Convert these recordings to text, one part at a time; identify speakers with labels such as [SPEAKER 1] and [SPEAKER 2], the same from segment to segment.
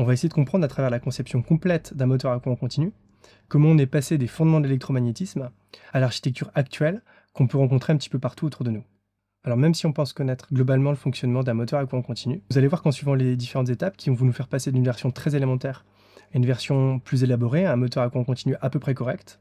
[SPEAKER 1] On va essayer de comprendre à travers la conception complète d'un moteur à courant continu comment on est passé des fondements de l'électromagnétisme à l'architecture actuelle qu'on peut rencontrer un petit peu partout autour de nous. Alors même si on pense connaître globalement le fonctionnement d'un moteur à courant continu, vous allez voir qu'en suivant les différentes étapes qui vont nous faire passer d'une version très élémentaire à une version plus élaborée, à un moteur à courant continu à peu près correct,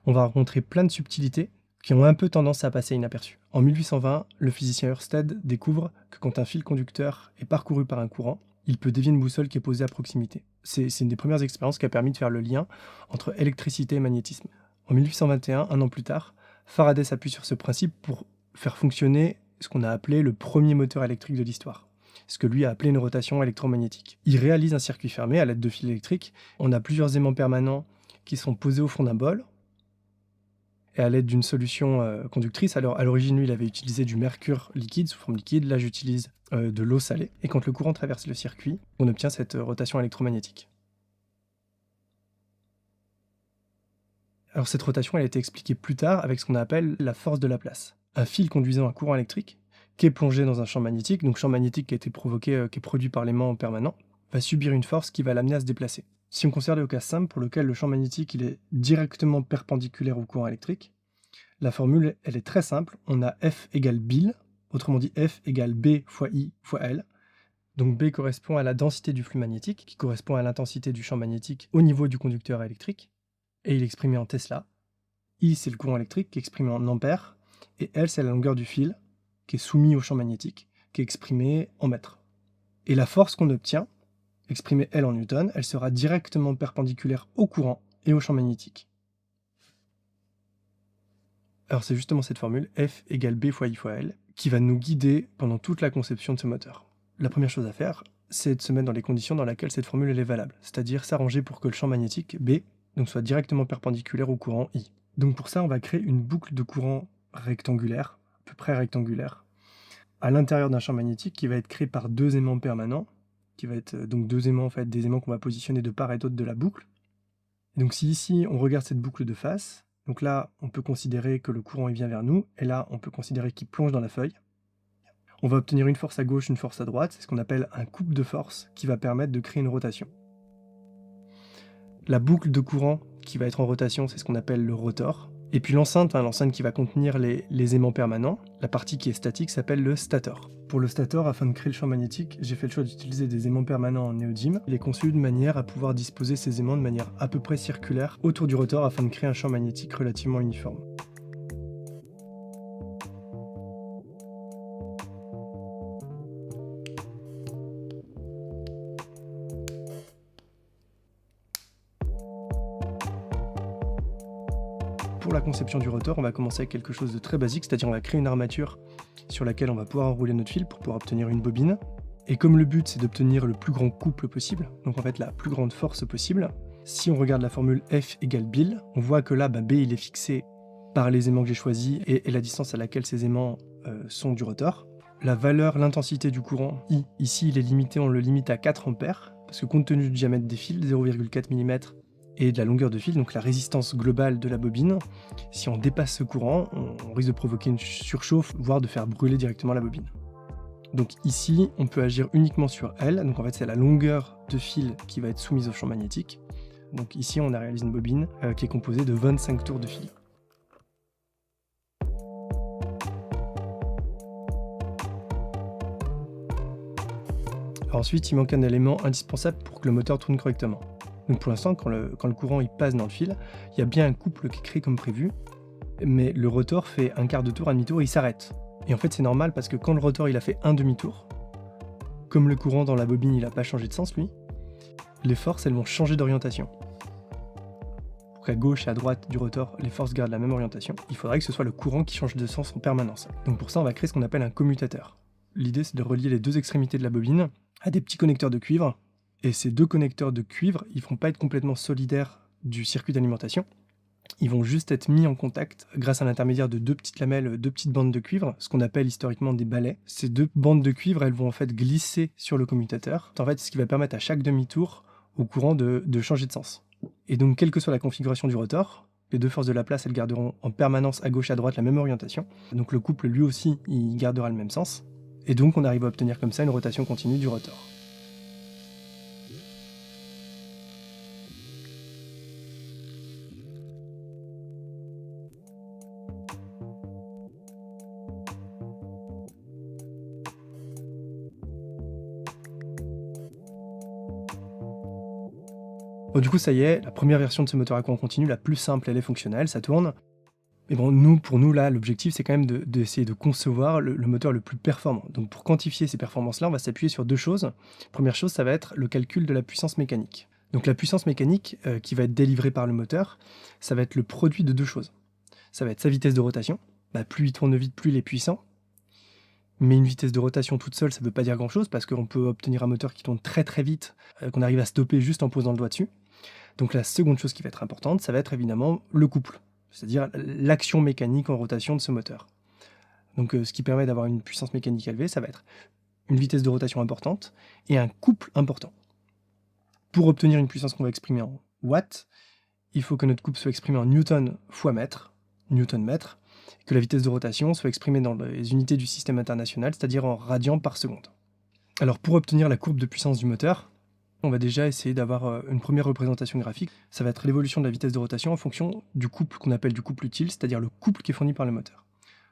[SPEAKER 1] on va rencontrer plein de subtilités qui ont un peu tendance à passer inaperçues. En 1820, le physicien Ørsted découvre que quand un fil conducteur est parcouru par un courant, il peut dévier une boussole qui est posée à proximité. C'est une des premières expériences qui a permis de faire le lien entre électricité et magnétisme. En 1821, un an plus tard, Faraday s'appuie sur ce principe pour faire fonctionner ce qu'on a appelé le premier moteur électrique de l'histoire, ce que lui a appelé une rotation électromagnétique. Il réalise un circuit fermé à l'aide de fils électriques. On a plusieurs aimants permanents qui sont posés au fond d'un bol, et à l'aide d'une solution conductrice. Alors à l'origine, lui, il avait utilisé du mercure liquide, sous forme liquide. Là, j'utilise de l'eau salée. Et quand le courant traverse le circuit, on obtient cette rotation électromagnétique. Alors cette rotation, elle a été expliquée plus tard avec ce qu'on appelle la force de Laplace. Un fil conduisant un courant électrique, qui est plongé dans un champ magnétique, donc champ magnétique qui a été provoqué, qui est produit par l'aimant permanent, va subir une force qui va l'amener à se déplacer. Si on considère le cas simple pour lequel le champ magnétique il est directement perpendiculaire au courant électrique, la formule elle est très simple, on a F égale BIL, autrement dit F égale B fois I fois L. Donc B correspond à la densité du flux magnétique, qui correspond à l'intensité du champ magnétique au niveau du conducteur électrique, et il est exprimé en Tesla. I c'est le courant électrique qui est exprimé en ampères, et L c'est la longueur du fil qui est soumis au champ magnétique, qui est exprimé en mètres. Et la force qu'on obtient, exprimée L en newton, elle sera directement perpendiculaire au courant et au champ magnétique. Alors c'est justement cette formule, F égale B fois I fois L, qui va nous guider pendant toute la conception de ce moteur. La première chose à faire, c'est de se mettre dans les conditions dans lesquelles cette formule elle est valable, c'est-à-dire s'arranger pour que le champ magnétique B donc, soit directement perpendiculaire au courant I. Donc pour ça, on va créer une boucle de courant rectangulaire, à peu près rectangulaire, à l'intérieur d'un champ magnétique qui va être créé par deux aimants permanents, qui va être donc deux aimants en fait, des aimants qu'on va positionner de part et d'autre de la boucle. Et donc si ici on regarde cette boucle de face, donc là on peut considérer que le courant il vient vers nous, et là on peut considérer qu'il plonge dans la feuille. On va obtenir une force à gauche, une force à droite, c'est ce qu'on appelle un couple de force qui va permettre de créer une rotation. La boucle de courant qui va être en rotation, c'est ce qu'on appelle le rotor. Et puis l'enceinte qui va contenir les aimants permanents, la partie qui est statique s'appelle le stator. Pour le stator, afin de créer le champ magnétique, j'ai fait le choix d'utiliser des aimants permanents en néodyme. Il est conçu de manière à pouvoir disposer ces aimants de manière à peu près circulaire autour du rotor afin de créer un champ magnétique relativement uniforme. Pour la conception du rotor, on va commencer avec quelque chose de très basique, c'est-à-dire on va créer une armature sur laquelle on va pouvoir enrouler notre fil pour pouvoir obtenir une bobine. Et comme le but c'est d'obtenir le plus grand couple possible, donc en fait la plus grande force possible, si on regarde la formule F égale BIL, on voit que là B il est fixé par les aimants que j'ai choisis et la distance à laquelle ces aimants sont du rotor. La valeur, l'intensité du courant I, ici il est limité, on le limite à 4 ampères, parce que compte tenu du diamètre des fils, 0,4 mm, et de la longueur de fil, donc la résistance globale de la bobine, si on dépasse ce courant, on risque de provoquer une surchauffe, voire de faire brûler directement la bobine. Donc ici, on peut agir uniquement sur L, donc en fait c'est la longueur de fil qui va être soumise au champ magnétique. Donc ici on a réalisé une bobine qui est composée de 25 tours de fil. Ensuite, il manque un élément indispensable pour que le moteur tourne correctement. Donc pour l'instant, quand le courant il passe dans le fil, il y a bien un couple qui est créé comme prévu, mais le rotor fait un quart de tour, un demi-tour et il s'arrête. Et en fait c'est normal parce que quand le rotor il a fait un demi-tour, comme le courant dans la bobine il n'a pas changé de sens lui, les forces elles vont changer d'orientation. Pour qu'à gauche et à droite du rotor les forces gardent la même orientation, il faudrait que ce soit le courant qui change de sens en permanence. Donc pour ça on va créer ce qu'on appelle un commutateur. L'idée c'est de relier les deux extrémités de la bobine à des petits connecteurs de cuivre. Et ces deux connecteurs de cuivre, ils ne vont pas être complètement solidaires du circuit d'alimentation. Ils vont juste être mis en contact grâce à l'intermédiaire de deux petites lamelles, deux petites bandes de cuivre, ce qu'on appelle historiquement des balais. Ces deux bandes de cuivre, elles vont en fait glisser sur le commutateur. En fait, ce qui va permettre à chaque demi-tour au courant de changer de sens. Et donc, quelle que soit la configuration du rotor, les deux forces de Laplace, elles garderont en permanence à gauche et à droite la même orientation. Donc le couple, lui aussi, il gardera le même sens. Et donc, on arrive à obtenir comme ça une rotation continue du rotor. Bon, du coup, ça y est, la première version de ce moteur à courant continu, la plus simple, elle est fonctionnelle, ça tourne. Mais bon, pour nous, là, l'objectif, c'est quand même d'essayer de concevoir le moteur le plus performant. Donc, pour quantifier ces performances-là, on va s'appuyer sur deux choses. Première chose, ça va être le calcul de la puissance mécanique. Donc, la puissance mécanique qui va être délivrée par le moteur, ça va être le produit de deux choses. Ça va être sa vitesse de rotation. Plus il tourne vite, plus il est puissant. Mais une vitesse de rotation toute seule, ça ne veut pas dire grand-chose, parce qu'on peut obtenir un moteur qui tourne très très vite, qu'on arrive à stopper juste en posant le doigt dessus. Donc, la seconde chose qui va être importante, ça va être évidemment le couple. C'est-à-dire l'action mécanique en rotation de ce moteur. Donc ce qui permet d'avoir une puissance mécanique élevée, ça va être une vitesse de rotation importante et un couple important. Pour obtenir une puissance qu'on va exprimer en watts, il faut que notre couple soit exprimé en newton fois mètre, newton-mètre, et que la vitesse de rotation soit exprimée dans les unités du système international, c'est-à-dire en radians par seconde. Alors pour obtenir la courbe de puissance du moteur, on va déjà essayer d'avoir une première représentation graphique. Ça va être l'évolution de la vitesse de rotation en fonction du couple qu'on appelle du couple utile, c'est-à-dire le couple qui est fourni par le moteur.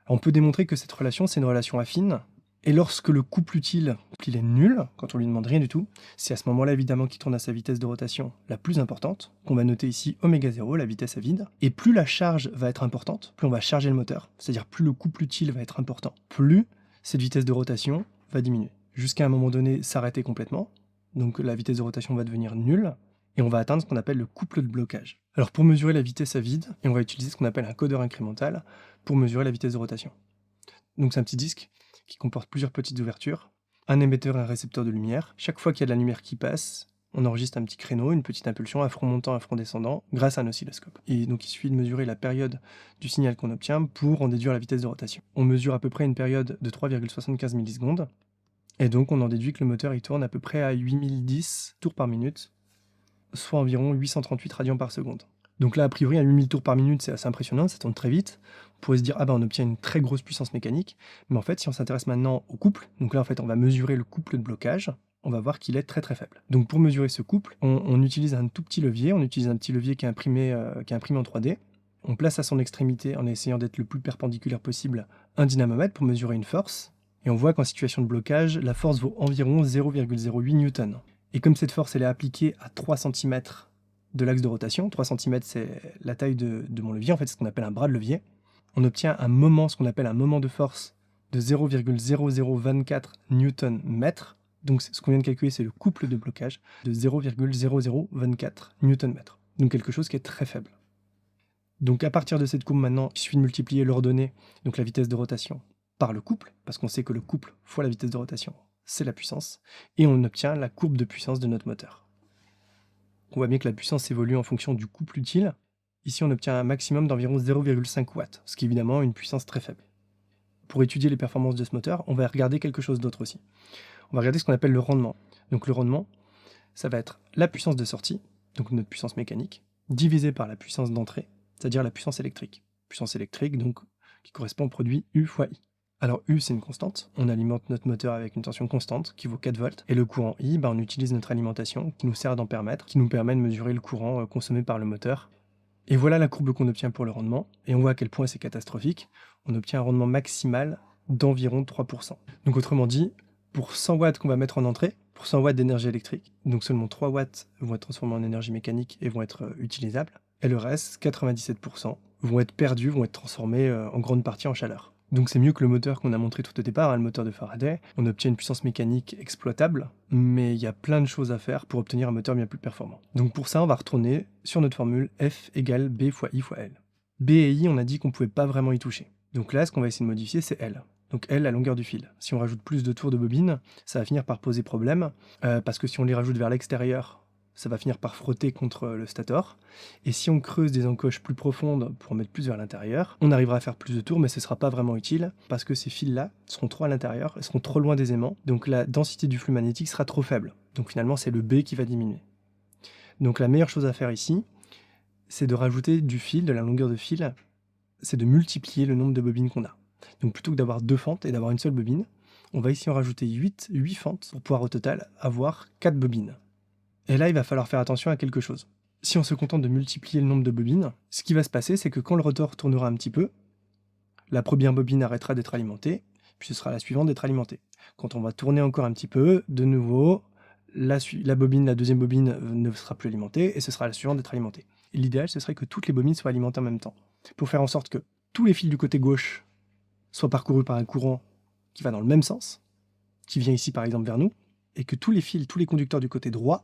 [SPEAKER 1] Alors, on peut démontrer que cette relation, c'est une relation affine, et lorsque le couple utile il est nul, quand on lui demande rien du tout, c'est à ce moment-là évidemment qu'il tourne à sa vitesse de rotation la plus importante, qu'on va noter ici oméga 0, la vitesse à vide, et plus la charge va être importante, plus on va charger le moteur, c'est-à-dire plus le couple utile va être important, plus cette vitesse de rotation va diminuer, jusqu'à un moment donné s'arrêter complètement. Donc la vitesse de rotation va devenir nulle, et on va atteindre ce qu'on appelle le couple de blocage. Alors pour mesurer la vitesse à vide, on va utiliser ce qu'on appelle un codeur incrémental pour mesurer la vitesse de rotation. Donc c'est un petit disque qui comporte plusieurs petites ouvertures, un émetteur et un récepteur de lumière. Chaque fois qu'il y a de la lumière qui passe, on enregistre un petit créneau, une petite impulsion, un front montant, un front descendant, grâce à un oscilloscope. Et donc il suffit de mesurer la période du signal qu'on obtient pour en déduire la vitesse de rotation. On mesure à peu près une période de 3,75 millisecondes, et donc on en déduit que le moteur il tourne à peu près à 8010 tours par minute, soit environ 838 radians par seconde. Donc là, a priori, à 8000 tours par minute, c'est assez impressionnant, ça tourne très vite. On pourrait se dire, on obtient une très grosse puissance mécanique. Mais en fait, si on s'intéresse maintenant au couple, donc là, en fait, on va mesurer le couple de blocage, on va voir qu'il est très très faible. Donc pour mesurer ce couple, on utilise un tout petit levier, on utilise un petit levier qui est imprimé en 3D. On place à son extrémité, en essayant d'être le plus perpendiculaire possible, un dynamomètre pour mesurer une force. Et on voit qu'en situation de blocage, la force vaut environ 0,08 newton. Et comme cette force elle est appliquée à 3 cm de l'axe de rotation, 3 cm c'est la taille de mon levier, en fait c'est ce qu'on appelle un bras de levier, on obtient un moment, ce qu'on appelle un moment de force de 0,0024 newton-mètre. Donc ce qu'on vient de calculer, c'est le couple de blocage de 0,0024 newton-mètre. Donc quelque chose qui est très faible. Donc à partir de cette courbe maintenant, il suffit de multiplier l'ordonnée, donc la vitesse de rotation, par le couple, parce qu'on sait que le couple fois la vitesse de rotation, c'est la puissance, et on obtient la courbe de puissance de notre moteur. On voit bien que la puissance évolue en fonction du couple utile. Ici, on obtient un maximum d'environ 0,5 watts, ce qui est évidemment une puissance très faible. Pour étudier les performances de ce moteur, on va regarder quelque chose d'autre aussi. On va regarder ce qu'on appelle le rendement. Donc le rendement, ça va être la puissance de sortie, donc notre puissance mécanique, divisée par la puissance d'entrée, c'est-à-dire la puissance électrique. Puissance électrique, donc, qui correspond au produit U fois I. Alors U, c'est une constante. On alimente notre moteur avec une tension constante qui vaut 4 volts. Et le courant I, on utilise notre alimentation qui nous sert d'ampèremètre, qui nous permet de mesurer le courant consommé par le moteur. Et voilà la courbe qu'on obtient pour le rendement. Et on voit à quel point c'est catastrophique. On obtient un rendement maximal d'environ 3%. Donc autrement dit, pour 100 watts qu'on va mettre en entrée, pour 100 watts d'énergie électrique, donc seulement 3 watts vont être transformés en énergie mécanique et vont être utilisables. Et le reste, 97%, vont être perdus, vont être transformés en grande partie en chaleur. Donc c'est mieux que le moteur qu'on a montré tout au départ, le moteur de Faraday. On obtient une puissance mécanique exploitable, mais il y a plein de choses à faire pour obtenir un moteur bien plus performant. Donc pour ça, on va retourner sur notre formule F égale B fois I fois L. B et I, on a dit qu'on ne pouvait pas vraiment y toucher. Donc là, ce qu'on va essayer de modifier, c'est L. Donc L, la longueur du fil. Si on rajoute plus de tours de bobine, ça va finir par poser problème, parce que si on les rajoute vers l'extérieur, ça va finir par frotter contre le stator. Et si on creuse des encoches plus profondes pour en mettre plus vers l'intérieur, on arrivera à faire plus de tours, mais ce ne sera pas vraiment utile, parce que ces fils-là seront trop à l'intérieur, et seront trop loin des aimants, donc la densité du flux magnétique sera trop faible. Donc finalement, c'est le B qui va diminuer. Donc la meilleure chose à faire ici, c'est de rajouter du fil, de la longueur de fil, c'est de multiplier le nombre de bobines qu'on a. Donc plutôt que d'avoir 2 fentes et d'avoir une seule bobine, on va ici en rajouter 8 fentes pour pouvoir au total avoir 4 bobines. Et là, il va falloir faire attention à quelque chose. Si on se contente de multiplier le nombre de bobines, ce qui va se passer, c'est que quand le rotor tournera un petit peu, la première bobine arrêtera d'être alimentée, puis ce sera la suivante d'être alimentée. Quand on va tourner encore un petit peu, de nouveau, la deuxième bobine ne sera plus alimentée et ce sera la suivante d'être alimentée. Et l'idéal, ce serait que toutes les bobines soient alimentées en même temps, pour faire en sorte que tous les fils du côté gauche soient parcourus par un courant qui va dans le même sens, qui vient ici par exemple vers nous, et que tous les fils, tous les conducteurs du côté droit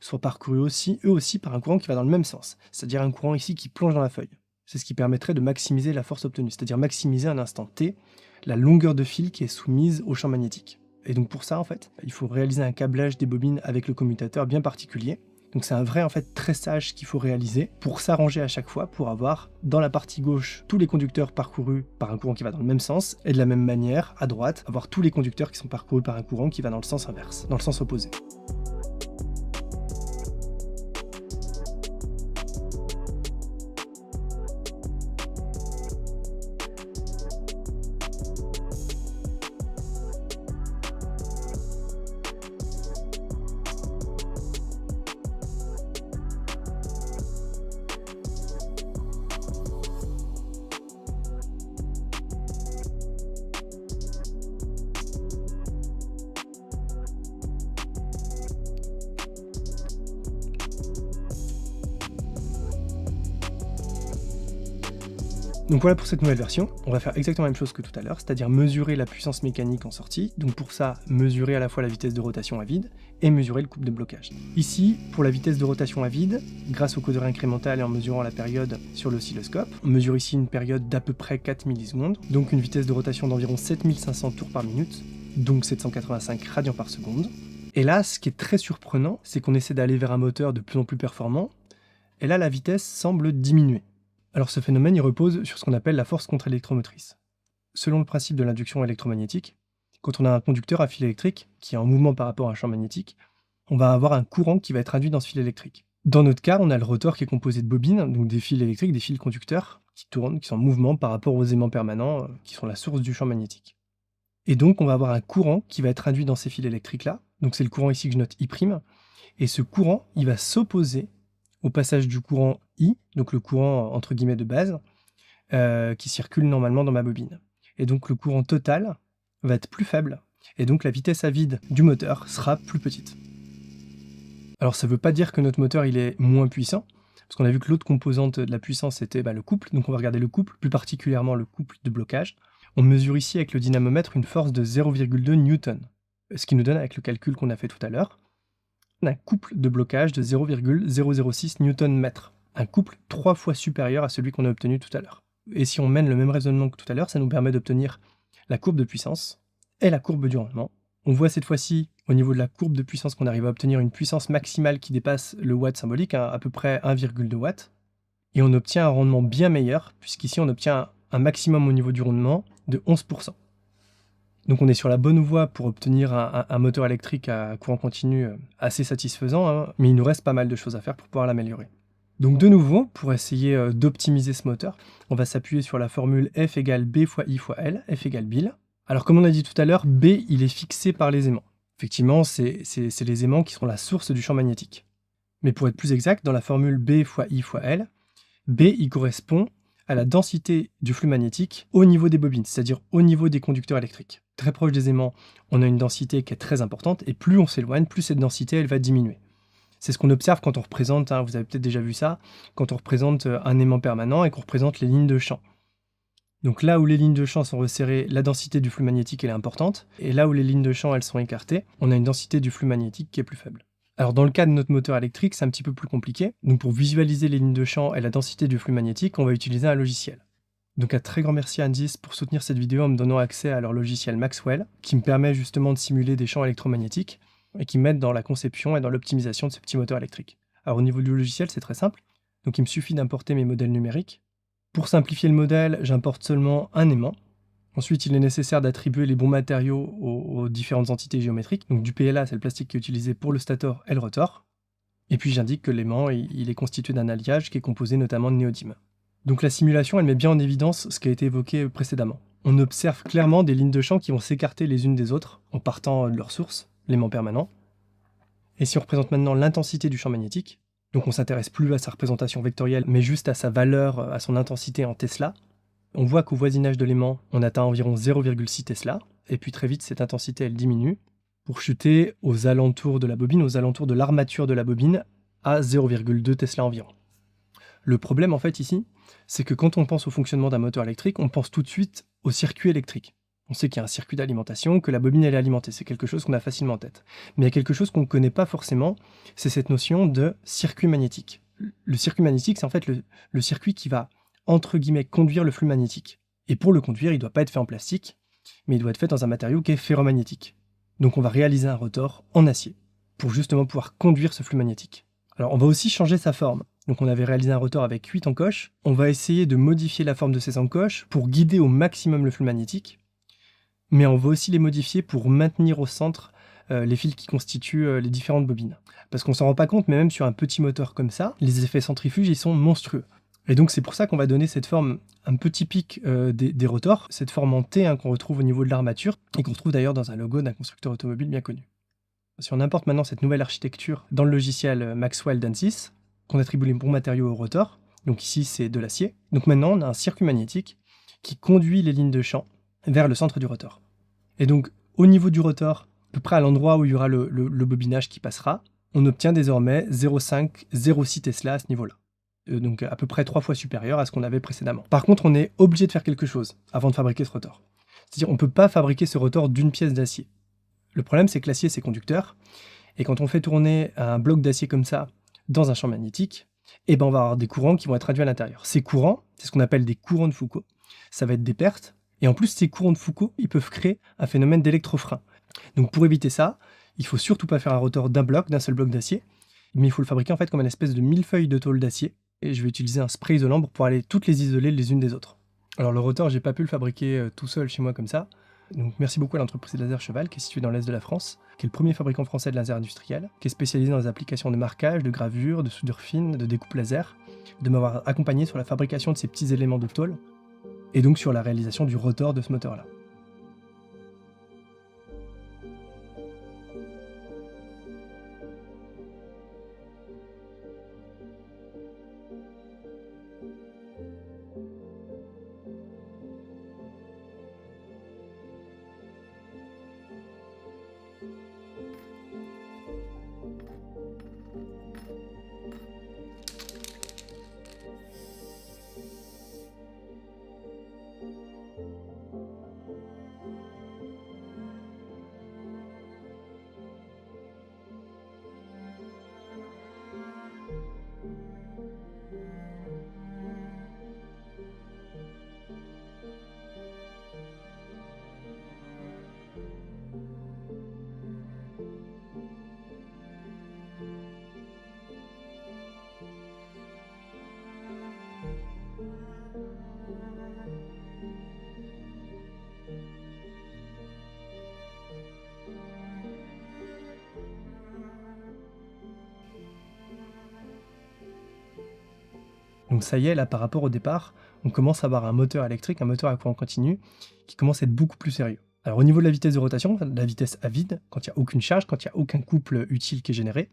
[SPEAKER 1] soient parcourus aussi, eux aussi, par un courant qui va dans le même sens, c'est-à-dire un courant ici qui plonge dans la feuille. C'est ce qui permettrait de maximiser la force obtenue, c'est-à-dire maximiser à un instant T la longueur de fil qui est soumise au champ magnétique. Et donc pour ça, en fait, il faut réaliser un câblage des bobines avec le commutateur bien particulier. Donc c'est un vrai tressage qu'il faut réaliser pour s'arranger à chaque fois, pour avoir dans la partie gauche tous les conducteurs parcourus par un courant qui va dans le même sens, et de la même manière, à droite, avoir tous les conducteurs qui sont parcourus par un courant qui va dans le sens inverse, dans le sens opposé. Donc voilà pour cette nouvelle version, on va faire exactement la même chose que tout à l'heure, c'est-à-dire mesurer la puissance mécanique en sortie, donc pour ça, mesurer à la fois la vitesse de rotation à vide et mesurer le couple de blocage. Ici, pour la vitesse de rotation à vide, grâce au codeur incrémental et en mesurant la période sur l'oscilloscope, on mesure ici une période d'à peu près 4 millisecondes, donc une vitesse de rotation d'environ 7500 tours par minute, donc 785 radians par seconde. Et là, ce qui est très surprenant, c'est qu'on essaie d'aller vers un moteur de plus en plus performant, et là la vitesse semble diminuer. Alors ce phénomène il repose sur ce qu'on appelle la force contre-électromotrice. Selon le principe de l'induction électromagnétique, quand on a un conducteur à fil électrique qui est en mouvement par rapport à un champ magnétique, on va avoir un courant qui va être induit dans ce fil électrique. Dans notre cas, on a le rotor qui est composé de bobines, donc des fils électriques, des fils conducteurs qui tournent, qui sont en mouvement par rapport aux aimants permanents qui sont la source du champ magnétique. Et donc on va avoir un courant qui va être induit dans ces fils électriques-là, donc c'est le courant ici que je note I', et ce courant il va s'opposer au passage du courant I, donc le courant entre guillemets de base, qui circule normalement dans ma bobine. Et donc le courant total va être plus faible, et donc la vitesse à vide du moteur sera plus petite. Alors ça ne veut pas dire que notre moteur il est moins puissant, parce qu'on a vu que l'autre composante de la puissance c'était le couple, donc on va regarder le couple, plus particulièrement le couple de blocage. On mesure ici avec le dynamomètre une force de 0,2 Newton, ce qui nous donne avec le calcul qu'on a fait tout à l'heure, un couple de blocage de 0,006 Nm, un couple 3 fois supérieur à celui qu'on a obtenu tout à l'heure. Et si on mène le même raisonnement que tout à l'heure, ça nous permet d'obtenir la courbe de puissance et la courbe du rendement. On voit cette fois-ci, au niveau de la courbe de puissance, qu'on arrive à obtenir une puissance maximale qui dépasse le watt symbolique, à peu près 1,2 watts, et on obtient un rendement bien meilleur, puisqu'ici on obtient un maximum au niveau du rendement de 11%. Donc on est sur la bonne voie pour obtenir un moteur électrique à courant continu assez satisfaisant, mais il nous reste pas mal de choses à faire pour pouvoir l'améliorer. Donc de nouveau, pour essayer d'optimiser ce moteur, on va s'appuyer sur la formule F égale B fois I fois L, F égale Bill. Alors comme on a dit tout à l'heure, B il est fixé par les aimants. Effectivement, c'est les aimants qui sont la source du champ magnétique. Mais pour être plus exact, dans la formule B fois I fois L, B il correspond à la densité du flux magnétique au niveau des bobines, c'est-à-dire au niveau des conducteurs électriques. Très proche des aimants, on a une densité qui est très importante, et plus on s'éloigne, plus cette densité elle va diminuer. C'est ce qu'on observe quand on représente, vous avez peut-être déjà vu ça, quand on représente un aimant permanent et qu'on représente les lignes de champ. Donc là où les lignes de champ sont resserrées, la densité du flux magnétique elle est importante, et là où les lignes de champ elles sont écartées, on a une densité du flux magnétique qui est plus faible. Alors dans le cas de notre moteur électrique, c'est un petit peu plus compliqué. Donc pour visualiser les lignes de champ et la densité du flux magnétique, on va utiliser un logiciel. Donc un très grand merci à Andis pour soutenir cette vidéo en me donnant accès à leur logiciel Maxwell, qui me permet justement de simuler des champs électromagnétiques et qui m'aide dans la conception et dans l'optimisation de ce petit moteur électrique. Alors au niveau du logiciel, c'est très simple. Donc il me suffit d'importer mes modèles numériques. Pour simplifier le modèle, j'importe seulement un aimant. Ensuite, il est nécessaire d'attribuer les bons matériaux aux différentes entités géométriques. Donc du PLA, c'est le plastique qui est utilisé pour le stator et le rotor. Et puis j'indique que l'aimant, il est constitué d'un alliage qui est composé notamment de néodyme. Donc la simulation, elle met bien en évidence ce qui a été évoqué précédemment. On observe clairement des lignes de champ qui vont s'écarter les unes des autres en partant de leur source, l'aimant permanent. Et si on représente maintenant l'intensité du champ magnétique, donc on s'intéresse plus à sa représentation vectorielle, mais juste à sa valeur, à son intensité en Tesla, on voit qu'au voisinage de l'aimant, on atteint environ 0,6 Tesla, et puis très vite cette intensité elle diminue, pour chuter aux alentours de la bobine, aux alentours de l'armature de la bobine, à 0,2 Tesla environ. Le problème en fait ici, c'est que quand on pense au fonctionnement d'un moteur électrique, on pense tout de suite au circuit électrique. On sait qu'il y a un circuit d'alimentation, que la bobine elle est alimentée, c'est quelque chose qu'on a facilement en tête. Mais il y a quelque chose qu'on ne connaît pas forcément, c'est cette notion de circuit magnétique. Le circuit magnétique, c'est en fait le circuit qui va, entre guillemets, conduire le flux magnétique. Et pour le conduire, il ne doit pas être fait en plastique, mais il doit être fait dans un matériau qui est ferromagnétique. Donc on va réaliser un rotor en acier, pour justement pouvoir conduire ce flux magnétique. Alors on va aussi changer sa forme. Donc on avait réalisé un rotor avec 8 encoches, on va essayer de modifier la forme de ces encoches pour guider au maximum le flux magnétique, mais on va aussi les modifier pour maintenir au centre les fils qui constituent les différentes bobines. Parce qu'on s'en rend pas compte, mais même sur un petit moteur comme ça, les effets centrifuges ils sont monstrueux. Et donc c'est pour ça qu'on va donner cette forme un peu typique des rotors, cette forme en T qu'on retrouve au niveau de l'armature, et qu'on retrouve d'ailleurs dans un logo d'un constructeur automobile bien connu. Si on importe maintenant cette nouvelle architecture dans le logiciel Maxwell d'ANSYS, qu'on attribue les bons matériaux au rotor, donc ici c'est de l'acier, donc maintenant on a un circuit magnétique qui conduit les lignes de champ vers le centre du rotor. Et donc au niveau du rotor, à peu près à l'endroit où il y aura le bobinage qui passera, on obtient désormais 0,5-0,6 Tesla à ce niveau-là. Donc à peu près 3 fois supérieur à ce qu'on avait précédemment. Par contre, on est obligé de faire quelque chose avant de fabriquer ce rotor. C'est-à-dire on ne peut pas fabriquer ce rotor d'une pièce d'acier. Le problème, c'est que l'acier, c'est conducteur, et quand on fait tourner un bloc d'acier comme ça dans un champ magnétique, on va avoir des courants qui vont être induits à l'intérieur. Ces courants, c'est ce qu'on appelle des courants de Foucault. Ça va être des pertes, et en plus, ces courants de Foucault, ils peuvent créer un phénomène d'électrofrein. Donc pour éviter ça, il ne faut surtout pas faire un rotor d'un seul bloc d'acier, mais il faut le fabriquer en fait comme une espèce de millefeuille de tôle d'acier, et je vais utiliser un spray isolant pour pouvoir toutes les isoler les unes des autres. Alors le rotor, j'ai pas pu le fabriquer tout seul chez moi comme ça, donc merci beaucoup à l'entreprise Laser Cheval, qui est située dans l'est de la France, qui est le premier fabricant français de laser industriel, qui est spécialisé dans les applications de marquage, de gravure, de soudure fine, de découpe laser, de m'avoir accompagné sur la fabrication de ces petits éléments de tôle, et donc sur la réalisation du rotor de ce moteur-là. Donc ça y est, là par rapport au départ, on commence à avoir un moteur électrique, un moteur à courant continu, qui commence à être beaucoup plus sérieux. Alors au niveau de la vitesse de rotation, la vitesse à vide, quand il n'y a aucune charge, quand il n'y a aucun couple utile qui est généré,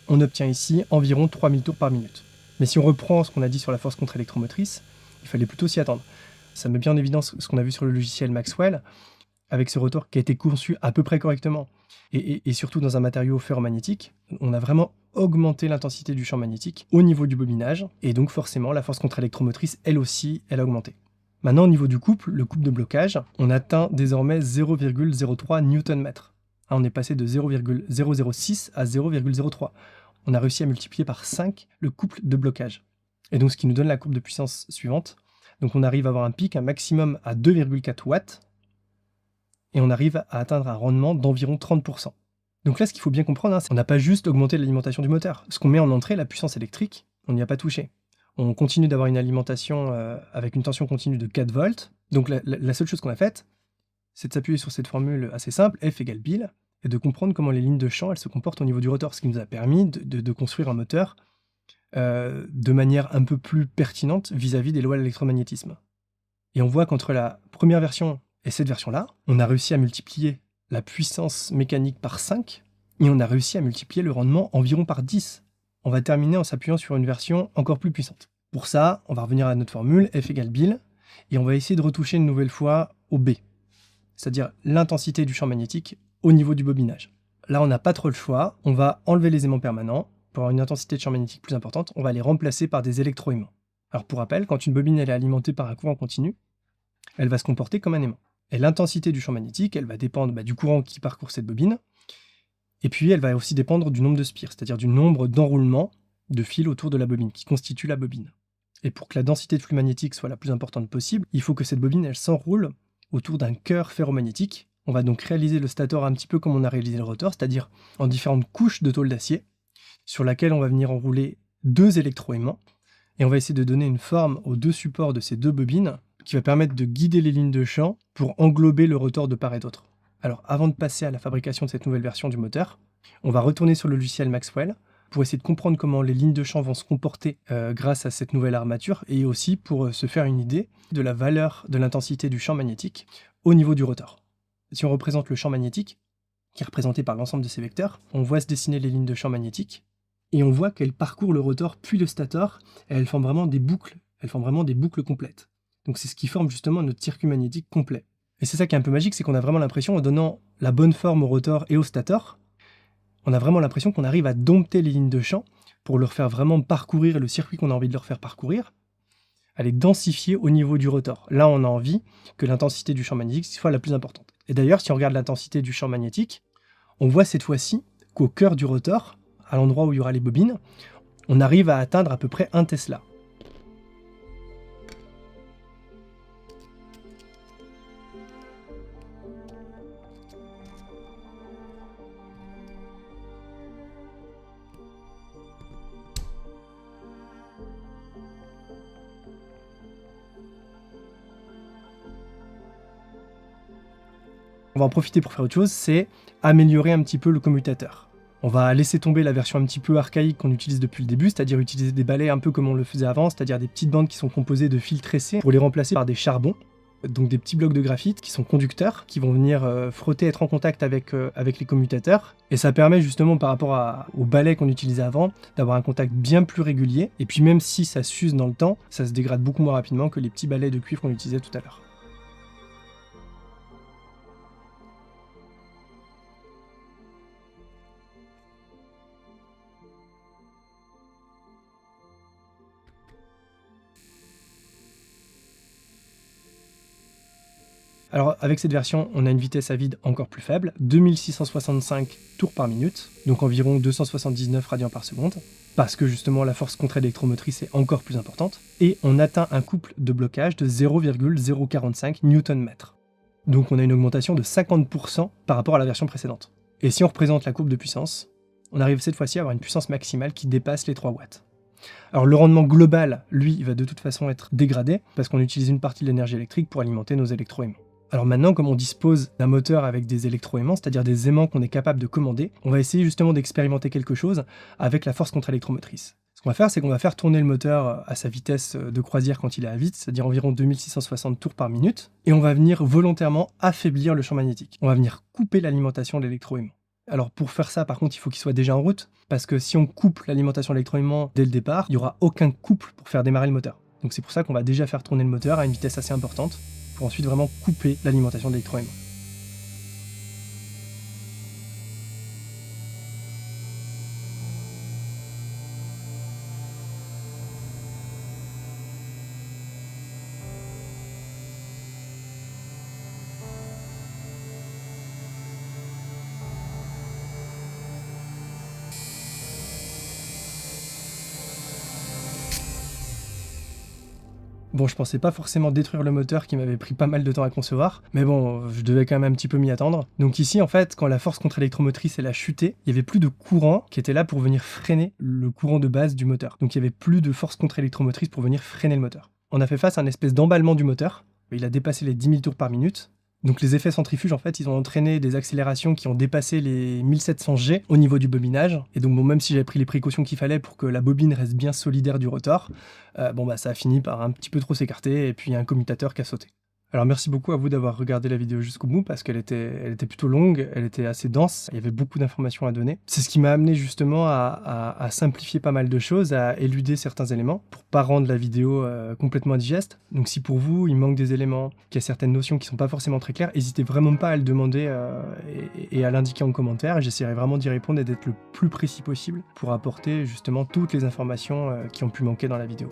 [SPEAKER 1] on obtient ici environ 3000 tours par minute. Mais si on reprend ce qu'on a dit sur la force contre-électromotrice, il fallait plutôt s'y attendre. Ça met bien en évidence ce qu'on a vu sur le logiciel Maxwell, avec ce rotor qui a été conçu à peu près correctement, et surtout dans un matériau ferromagnétique, on a vraiment augmenté l'intensité du champ magnétique au niveau du bobinage, et donc forcément la force contre-électromotrice, elle aussi, elle a augmenté. Maintenant au niveau du couple, le couple de blocage, on atteint désormais 0,03 Nm. On est passé de 0,006 à 0,03. On a réussi à multiplier par 5 le couple de blocage. Et donc ce qui nous donne la courbe de puissance suivante. Donc on arrive à avoir un pic, un maximum à 2,4 watts, et on arrive à atteindre un rendement d'environ 30%. Donc là, ce qu'il faut bien comprendre, c'est qu'on n'a pas juste augmenté l'alimentation du moteur. Ce qu'on met en entrée, la puissance électrique, on n'y a pas touché. On continue d'avoir une alimentation avec une tension continue de 4 volts. Donc la seule chose qu'on a faite, c'est de s'appuyer sur cette formule assez simple, F égale Bill, et de comprendre comment les lignes de champ elles se comportent au niveau du rotor, ce qui nous a permis de construire un moteur de manière un peu plus pertinente vis-à-vis des lois de l'électromagnétisme. Et on voit qu'entre la première version et cette version-là, on a réussi à multiplier la puissance mécanique par 5, et on a réussi à multiplier le rendement environ par 10. On va terminer en s'appuyant sur une version encore plus puissante. Pour ça, on va revenir à notre formule, F égale Bill, et on va essayer de retoucher une nouvelle fois au B, c'est-à-dire l'intensité du champ magnétique au niveau du bobinage. là, on n'a pas trop le choix. On va enlever les aimants permanents. Pour avoir une intensité de champ magnétique plus importante, on va les remplacer par des électroaimants. Alors pour rappel, quand une bobine elle est alimentée par un courant continu, elle va se comporter comme un aimant. Et l'intensité du champ magnétique, elle va dépendre du courant qui parcourt cette bobine. Et puis elle va aussi dépendre du nombre de spires, c'est-à-dire du nombre d'enroulements de fils autour de la bobine, qui constitue la bobine. Et pour que la densité de flux magnétique soit la plus importante possible, il faut que cette bobine elle s'enroule autour d'un cœur ferromagnétique. On va donc réaliser le stator un petit peu comme on a réalisé le rotor, c'est-à-dire en différentes couches de tôle d'acier, sur laquelle on va venir enrouler 2 électroaimants, et on va essayer de donner une forme aux 2 supports de ces 2 bobines, qui va permettre de guider les lignes de champ pour englober le rotor de part et d'autre. Alors avant de passer à la fabrication de cette nouvelle version du moteur, on va retourner sur le logiciel Maxwell, pour essayer de comprendre comment les lignes de champ vont se comporter grâce à cette nouvelle armature, et aussi pour se faire une idée de la valeur de l'intensité du champ magnétique au niveau du rotor. Si on représente le champ magnétique, qui est représenté par l'ensemble de ces vecteurs, on voit se dessiner les lignes de champ magnétique, et on voit qu'elles parcourent le rotor puis le stator, et elles forment vraiment des boucles complètes. Donc c'est ce qui forme justement notre circuit magnétique complet. Et c'est ça qui est un peu magique, c'est qu'on a vraiment l'impression, en donnant la bonne forme au rotor et au stator, on a vraiment l'impression qu'on arrive à dompter les lignes de champ pour leur faire vraiment parcourir le circuit qu'on a envie de leur faire parcourir, à les densifier au niveau du rotor. Là, on a envie que l'intensité du champ magnétique soit la plus importante. Et d'ailleurs, si on regarde l'intensité du champ magnétique, on voit cette fois-ci qu'au cœur du rotor, à l'endroit où il y aura les bobines, on arrive à atteindre à peu près 1 Tesla. On va en profiter pour faire autre chose, c'est améliorer un petit peu le commutateur. On va laisser tomber la version un petit peu archaïque qu'on utilise depuis le début, c'est-à-dire utiliser des balais un peu comme on le faisait avant, c'est-à-dire des petites bandes qui sont composées de fils tressés pour les remplacer par des charbons, donc des petits blocs de graphite qui sont conducteurs, qui vont venir frotter, être en contact avec les commutateurs. Et ça permet justement par rapport au balai qu'on utilisait avant, d'avoir un contact bien plus régulier. Et puis même si ça s'use dans le temps, ça se dégrade beaucoup moins rapidement que les petits balais de cuivre qu'on utilisait tout à l'heure. Alors avec cette version, on a une vitesse à vide encore plus faible, 2665 tours par minute, donc environ 279 radians par seconde, parce que justement la force contre-électromotrice est encore plus importante, et on atteint un couple de blocage de 0,045 Nm. Donc on a une augmentation de 50% par rapport à la version précédente. Et si on représente la courbe de puissance, on arrive cette fois-ci à avoir une puissance maximale qui dépasse les 3 watts. Alors le rendement global, lui, il va de toute façon être dégradé, parce qu'on utilise une partie de l'énergie électrique pour alimenter nos électroaimants. Alors maintenant, comme on dispose d'un moteur avec des électroaimants, c'est-à-dire des aimants qu'on est capable de commander, on va essayer justement d'expérimenter quelque chose avec la force contre-électromotrice. Ce qu'on va faire, c'est qu'on va faire tourner le moteur à sa vitesse de croisière quand il est à vide, c'est-à-dire environ 2660 tours par minute, et on va venir volontairement affaiblir le champ magnétique. On va venir couper l'alimentation de l'électroaimant. Alors pour faire ça, par contre, il faut qu'il soit déjà en route, parce que si on coupe l'alimentation de l'électroaimant dès le départ, il n'y aura aucun couple pour faire démarrer le moteur. Donc c'est pour ça qu'on va déjà faire tourner le moteur à une vitesse assez importante, pour ensuite vraiment couper l'alimentation de l'électroaimant. Bon, je pensais pas forcément détruire le moteur qui m'avait pris pas mal de temps à concevoir, mais bon, je devais quand même un petit peu m'y attendre. Donc ici, en fait, quand la force contre-électromotrice elle a chuté, il y avait plus de courant qui était là pour venir freiner le courant de base du moteur. Donc il y avait plus de force contre-électromotrice pour venir freiner le moteur. On a fait face à une espèce d'emballement du moteur, il a dépassé les 10 000 tours par minute. Donc les effets centrifuges, en fait, ils ont entraîné des accélérations qui ont dépassé les 1700 G au niveau du bobinage. Et donc bon, même si j'avais pris les précautions qu'il fallait pour que la bobine reste bien solidaire du rotor, ça a fini par un petit peu trop s'écarter et puis il y a un commutateur qui a sauté. Alors merci beaucoup à vous d'avoir regardé la vidéo jusqu'au bout parce elle était plutôt longue, elle était assez dense, il y avait beaucoup d'informations à donner. C'est ce qui m'a amené justement à simplifier pas mal de choses, à éluder certains éléments pour pas rendre la vidéo complètement indigeste. Donc si pour vous il manque des éléments, qu'il y a certaines notions qui sont pas forcément très claires, n'hésitez vraiment pas à le demander et à l'indiquer en commentaire. J'essaierai vraiment d'y répondre et d'être le plus précis possible pour apporter justement toutes les informations qui ont pu manquer dans la vidéo.